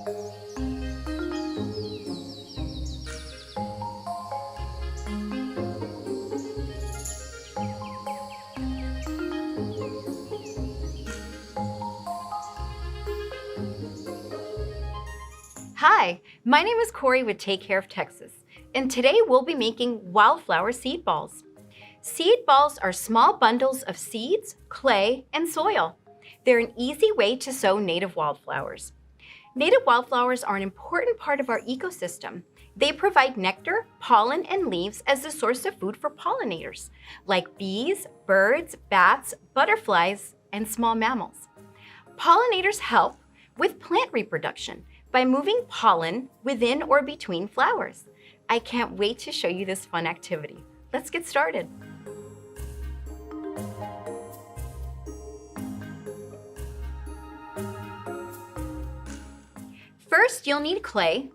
Hi, my name is Cori with Take Care of Texas, and today we'll be making wildflower seed balls. Seed balls are small bundles of seeds, clay, and soil. They're an easy way to sow native wildflowers. Native wildflowers are an important part of our ecosystem. They provide nectar, pollen, and leaves as a source of food for pollinators, like bees, birds, bats, butterflies, and small mammals. Pollinators help with plant reproduction by moving pollen within or between flowers. I can't wait to show you this fun activity. Let's get started. First, you'll need clay,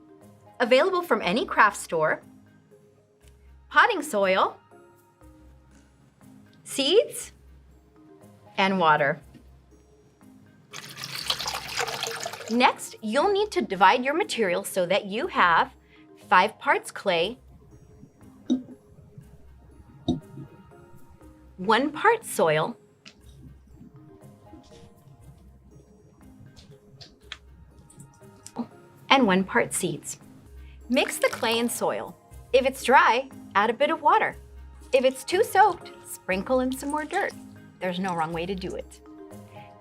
available from any craft store, potting soil, seeds, and water. Next, you'll need to divide your material so that you have 5 parts clay, 1 part soil, and 1 part seeds. Mix the clay and soil. If it's dry, add a bit of water. If it's too soaked, sprinkle in some more dirt. There's no wrong way to do it.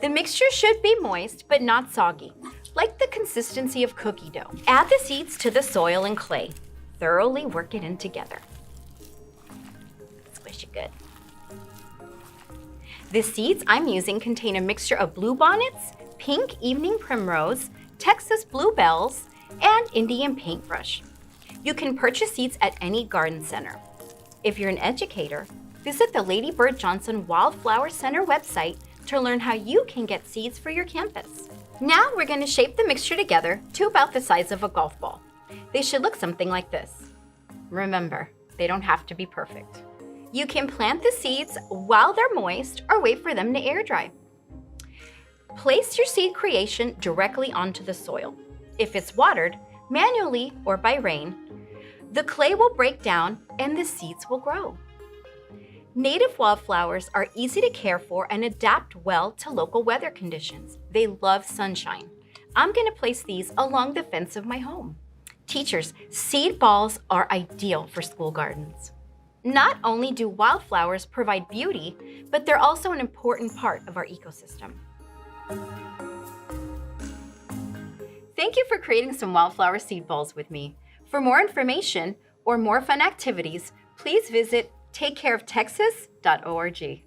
The mixture should be moist but not soggy, like the consistency of cookie dough. Add the seeds to the soil and clay. Thoroughly work it in together. Squish it good. The seeds I'm using contain a mixture of bluebonnets, pink evening primrose, Texas bluebells, and Indian paintbrush. You can purchase seeds at any garden center. If you're an educator, visit the Lady Bird Johnson Wildflower Center website to learn how you can get seeds for your campus. Now we're going to shape the mixture together to about the size of a golf ball. They should look something like this. Remember, they don't have to be perfect. You can plant the seeds while they're moist or wait for them to air dry. Place your seed creation directly onto the soil. If it's watered, manually or by rain, the clay will break down and the seeds will grow. Native wildflowers are easy to care for and adapt well to local weather conditions. They love sunshine. I'm going to place these along the fence of my home. Teachers, seed balls are ideal for school gardens. Not only do wildflowers provide beauty, but they're also an important part of our ecosystem. Thank you for creating some wildflower seed balls with me. For more information or more fun activities, please visit takecareoftexas.org.